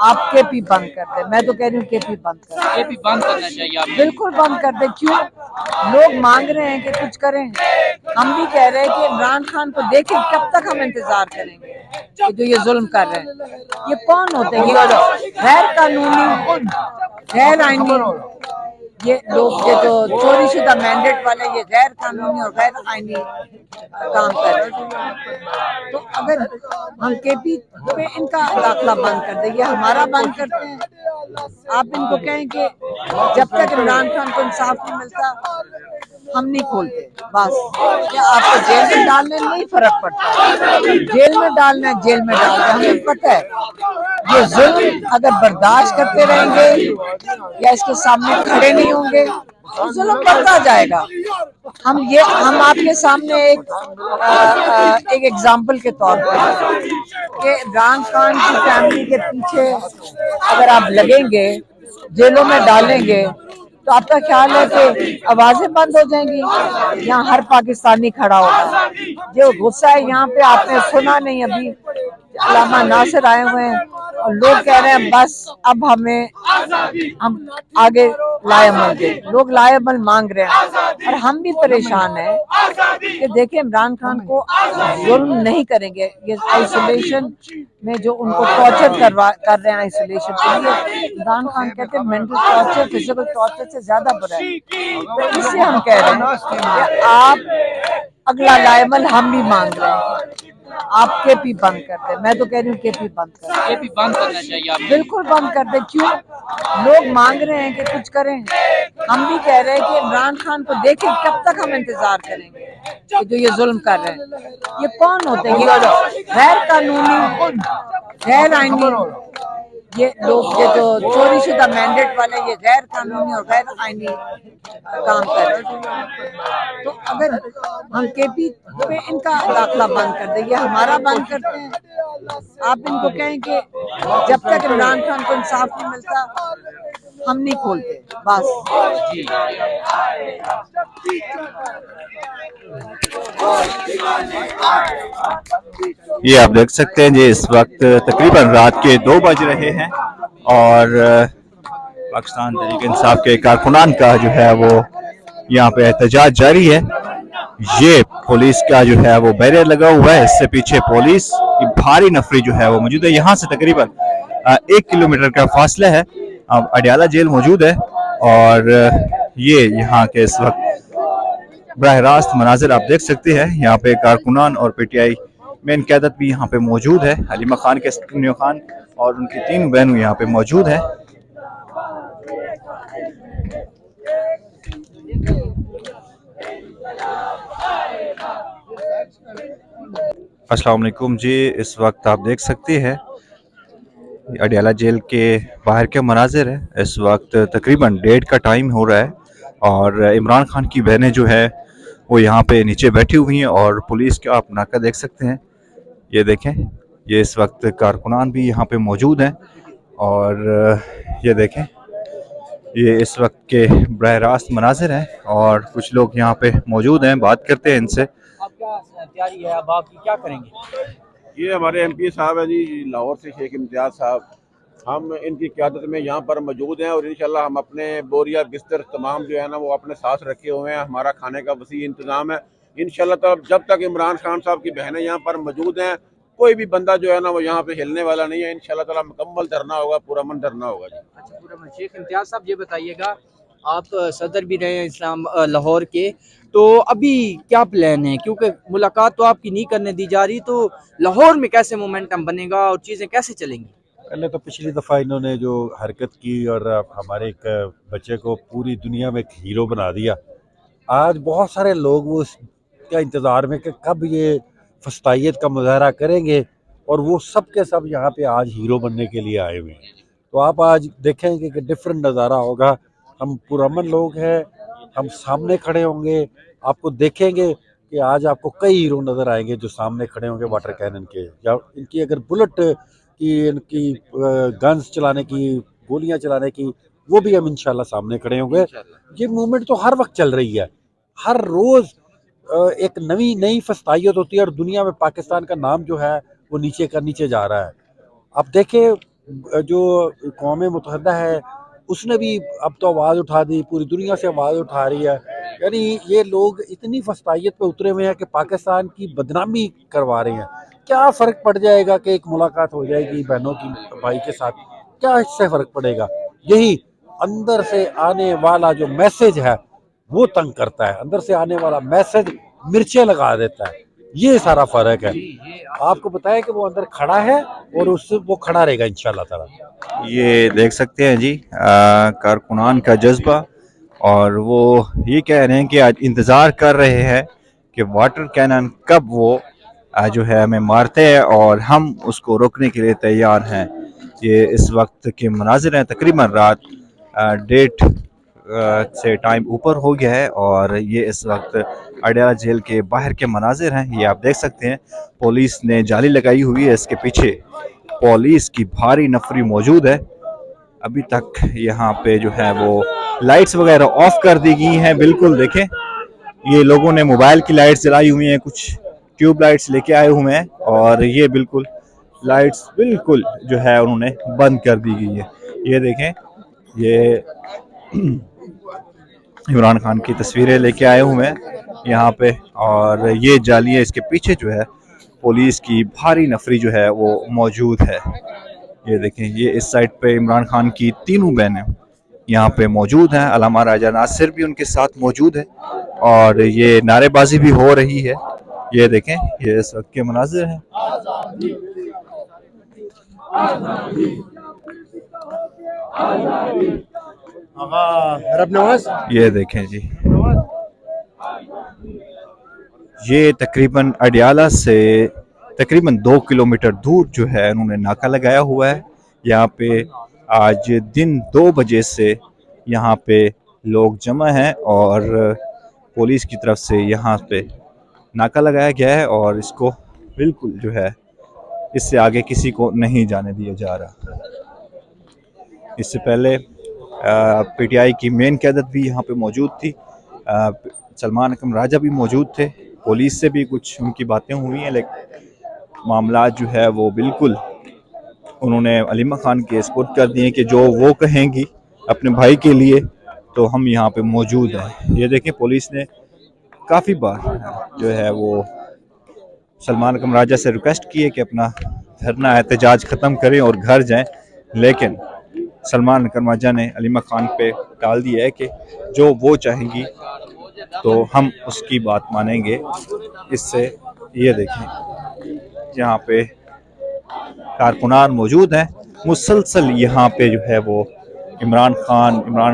आप केपी बंद कर दे। मैं तो कह रही हूँ केपी बंद कर दे। केपी बंद करना चाहिए आप। बिल्कुल बंद कर दे। क्यों? लोग मांग रहे हैं कि कुछ करें। हम भी कह रहे हैं कि इमरान खान को देखें, कब तक हम इंतजार करेंगे कि जो ये जुल्म कर रहे हैं। ये कौन होते हैं? ये गैर कानूनी, गैर आईनी ये लोग, ये जो चोरी शुदा मैंडेट वाले, ये गैर कानूनी और गैर आईनी काम कर रहे हैं। तो अगर हम केपी पे इनका दाखिला बंद कर दें, ये हमारा बंद करते हैं। आप इनको कहें कि जब तक इमरान खान को इंसाफ नहीं मिलता हम नहीं खोलते। बस क्या आपको जेल में डालने नहीं फर्क पड़ता? जेल में डालना है, जेल में डाल दें। हमें पता है ये जुल्म अगर बर्दाश्त करते रहेंगे या इसके सामने खड़े नहीं होंगे तो जुल्म बढ़ता जाएगा। हम आपके सामने एक एग्जाम्पल के तौर पर कि इमरान खान की फैमिली के पीछे अगर आप लगेंगे, जेलों में डालेंगे, तो आपका ख्याल है कि आवाजें बंद हो जाएंगी? यहाँ हर पाकिस्तानी खड़ा होगा। जो गुस्सा है यहाँ पे आपने सुना नहीं, अभी अल्लामा नासिर आए हुए हैं और लोग कह रहे हैं बस अब हम आगे लाएमल के लोग लाएमल मांग रहे हैं। और हम भी परेशान हैं कि देखिए इमरान खान को जुल्म नहीं करेंगे। ये आइसोलेशन में जो उनको टॉर्चर कर रहे हैं, आइसोलेशन के लिए इमरान खान कहते हैं मेंटल टॉर्चर फिजिकल टॉर्चर से ज्यादा बुरा है। तो इससे हम कह रहे हैं कि आप अगला लाएमल हम भी मांग रहे हैं, आप केपी बंद कर दे। मैं तो कह रही हूँ केपी बंद कर दे। केपी बंद करना चाहिए आप। बिल्कुल बंद कर दे। क्यों? लोग मांग रहे हैं कि कुछ करें। हम भी कह रहे हैं कि इमरान खान को देखें, कब तक हम इंतजार करेंगे कि जो ये जुल्म कर रहे हैं। ये कौन होते हैं? ये गैर कानूनी, गैर आईनी ये लोग, ये जो चोरी शुदा मैंडेट वाले, ये गैर कानूनी और गैर आईनी काम कर रहे हैं। तो अगर हम केपी पे इनका दाखिला बंद कर दें, ये हमारा बंद करते हैं। आप इनको कहें कि जब तक इमरान खान को इंसाफ नहीं मिलता हम नहीं खोलते। बस ये आप देख सकते हैं जी, इस वक्त तकरीबन रात के 2 बज रहे हैं और पाकिस्तान तहरीक इंसाफ के कारकुनान का जो है वो यहाँ पे एहतजाज जारी है। ये पुलिस का जो है वो बैरियर लगा हुआ है, इससे पीछे पुलिस की भारी नफरी जो है वो मौजूद है। यहाँ से तकरीबन 1 किलोमीटर का फासला है। अब अडियाला जेल मौजूद है और ये यहाँ के इस वक्त बराह रास्त मनाजिर आप देख सकते हैं। यहाँ पे कारकुनान और पीटीआई मेन क़यादत भी यहाँ पे मौजूद है। हलीमा खान के खान और उनकी 3 बहनों यहाँ पे मौजूद है। अस्सलाम वालेकुम जी, इस वक्त आप देख सकते हैं अडियाला जेल के बाहर के मनाजिर है। इस वक्त तकरीबन 1:30 का टाइम हो रहा है और इमरान खान की बहनें जो है वो यहाँ पे नीचे बैठी हुई हैं और पुलिस का आप नाका देख सकते हैं। ये देखें, ये इस वक्त कारकुनान भी यहाँ पे मौजूद हैं और ये देखें, ये इस वक्त के बराह रास्त मनाजिर हैं और कुछ लोग यहाँ पे मौजूद हैं, बात करते हैं इनसे। अब क्या तैयारी है, अब आप क्या करेंगे? ये हमारे एमपी साहब है जी, लाहौर से शेख इम्तियाज साहब, हम इनकी क़यादत में यहाँ पर मौजूद हैं और इंशाल्लाह हम अपने बोरिया बिस्तर तमाम जो है ना वो अपने साथ रखे हुए हैं। हमारा खाने का वसी इंतज़ाम है इंशाल्लाह। तो जब तक इमरान खान साहब की बहनें यहाँ पर मौजूद हैं कोई भी बंदा जो है ना वो यहाँ पे हिलने वाला नहीं है। इंशाल्लाह ताला मुकम्मल धरना होगा, पूरा मन धरना होगा जी। अच्छा, पूरा शेख इम्तियाज साहब ये बताइएगा, आप सदर भी रहे हैं इस्लाम लाहौर के, तो अभी क्या प्लान है? क्योंकि मुलाकात तो आपकी नहीं करने दी जा रही, तो लाहौर में कैसे मोमेंटम बनेगा और चीज़ें कैसे चलेंगी? पहले तो पिछली दफ़ा इन्होंने जो हरकत की और हमारे एक बच्चे को पूरी दुनिया में एक हीरो बना दिया। आज बहुत सारे लोग वो इसका इंतज़ार में कि कब ये फस्तायत का मुजाहरा करेंगे और वो सब के सब यहाँ पे आज हीरो बनने के लिए आए हुए हैं। तो आप आज देखेंगे कि डिफरेंट नज़ारा होगा। हम पुरअमन लोग हैं, हम सामने खड़े होंगे, आपको देखेंगे कि आज आपको कई हीरो नज़र आएंगे जो सामने खड़े होंगे वाटर कैनन के, या इनकी अगर बुलेट की, इनकी गन्स चलाने की, गोलियां चलाने की, वो भी हम इंशाल्लाह सामने खड़े होंगे। ये मूवमेंट तो हर वक्त चल रही है, हर रोज़ एक नई फस्तायत होती है और दुनिया में पाकिस्तान का नाम जो है वो नीचे का नीचे जा रहा है। अब देखें जो कौम मुत्तहदा है उसने भी अब तो आवाज़ उठा दी, पूरी दुनिया से आवाज़ उठा रही है। यानी ये लोग इतनी फस्तायत पे उतरे हुए हैं कि पाकिस्तान की बदनामी करवा रहे हैं। क्या फ़र्क पड़ जाएगा कि एक मुलाकात हो जाएगी बहनों की भाई के साथ, क्या इससे फ़र्क पड़ेगा? यही अंदर से आने वाला जो मैसेज है वो तंग करता है, अंदर से आने वाला मैसेज मिर्चें लगा देता है, ये सारा फ़र्क है। आपको बताया कि वो अंदर खड़ा है और उससे वो खड़ा रहेगा इंशाल्लाह ताला। ये देख सकते हैं जी कारकुनान का जज्बा, और वो ये कह रहे हैं कि आज इंतज़ार कर रहे हैं कि वाटर कैनन कब वो जो है हमें मारते हैं और हम उसको रोकने के लिए तैयार हैं। ये इस वक्त के मनाजिर हैं, तकरीबन रात 1:30 से टाइम ऊपर हो गया है और ये इस वक्त अडयाला जेल के बाहर के मनाजिर हैं। ये आप देख सकते हैं, पुलिस ने जाली लगाई हुई है, इसके पीछे पुलिस की भारी नफरी मौजूद है। अभी तक यहाँ पे जो है वो लाइट्स वगैरह ऑफ कर दी गई हैं। बिल्कुल देखें, ये लोगों ने मोबाइल की लाइट्स जलाई हुई हैं, कुछ ट्यूब लाइट्स लेके आए हुए हैं और ये बिल्कुल लाइट्स बिल्कुल जो है उन्होंने बंद कर दी गई है। ये देखें, ये इमरान खान की तस्वीरें लेके आए हुए हैं यहाँ पे, और ये जालियाँ इसके पीछे जो है पुलिस की भारी नफरी जो है वो मौजूद है। ये देखें, ये इस साइड पे इमरान खान की तीनों बहनें यहाँ पे मौजूद हैं, अलामा राजा नासिर भी उनके साथ मौजूद है और ये नारेबाजी भी हो रही है। ये देखें, ये इस वक्त के मनाजिर हैं। ये देखें जी, ये तकरीबन अडयाला से तकरीबन 2 किलोमीटर दूर जो है उन्होंने नाका लगाया हुआ है। यहाँ पे आज दिन 2 बजे से यहाँ पे लोग जमा हैं और पुलिस की तरफ से यहाँ पे नाका लगाया गया है और इसको बिल्कुल जो है इससे आगे किसी को नहीं जाने दिया जा रहा। इससे पहले पीटीआई की मेन क़यादत भी यहाँ पे मौजूद थी, सलमान अकरम राजा भी मौजूद थे। पुलिस से भी कुछ उनकी बातें हुई हैं, लेकिन मामला जो है वो बिल्कुल उन्होंने अलीमा खान के सपुर्द कर दिए कि जो वो कहेंगी अपने भाई के लिए तो हम यहाँ पे मौजूद हैं। ये देखें, पुलिस ने काफ़ी बार जो है वो सलमान अकरम राजा से रिक्वेस्ट की है कि अपना धरना एहतजाज ख़त्म करें और घर जाएं, लेकिन सलमान अकरम राजा ने अलीमा खान पे टाल दिया है कि जो वो चाहेंगी तो हम उसकी बात मानेंगे। इससे ये देखें, यहाँ पे कारकुनान मौजूद हैं, मुसलसल यहाँ पे जो है वो इमरान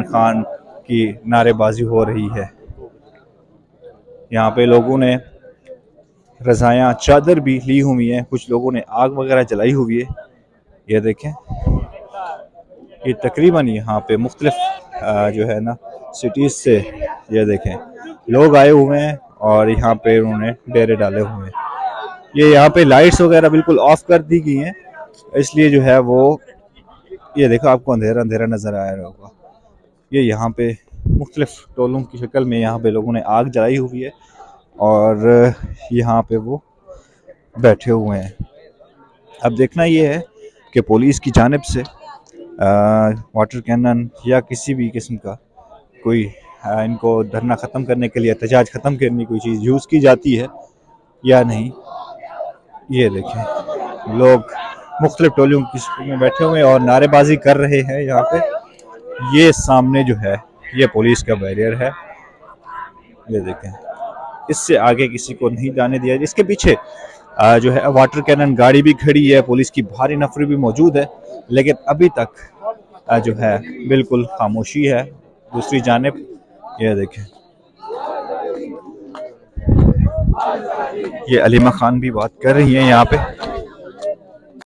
खान की नारेबाजी हो रही है। यहाँ पे लोगों ने रज़ायाँ चादर भी ली हुई हैं, कुछ लोगों ने आग वगैरह जलाई हुई है। ये देखें, ये तकरीबन यहाँ पे मुख्तलिफ जो है ना सिटीज़ से ये देखें लोग आए हुए हैं और यहाँ पे उन्होंने डेरे डाले हुए हैं। ये यहाँ पे लाइट्स वगैरह बिल्कुल ऑफ कर दी गई हैं, इसलिए जो है वो ये देखो आपको अंधेरा अंधेरा नज़र आ रहा होगा। ये यहाँ पे मुख्तलिफ टोलों की शक्ल में यहाँ पे लोगों ने आग जलाई हुई है और यहाँ पे वो बैठे हुए हैं। अब देखना ये है कि पुलिस की जानिब से वाटर कैनन या किसी भी किस्म का कोई इनको धरना ख़त्म करने के लिए, एहतजाज ख़त्म करने की कोई चीज़ यूज़ की जाती है या नहीं। ये देखें, लोग मुख्तलिफ टोलियों की शक्ल में बैठे हुए हैं और नारेबाजी कर रहे हैं। यहाँ पे ये सामने जो है ये पुलिस का बैरियर है, ये देखें, इससे आगे किसी को नहीं जाने दिया। इसके पीछे जो है वाटर कैनन गाड़ी भी खड़ी है, पुलिस की भारी नफरी भी मौजूद है, लेकिन अभी तक जो है बिल्कुल खामोशी है। दूसरी जानिब ये देखें, ये अलीमा खान भी बात कर रही हैं यहाँ पे।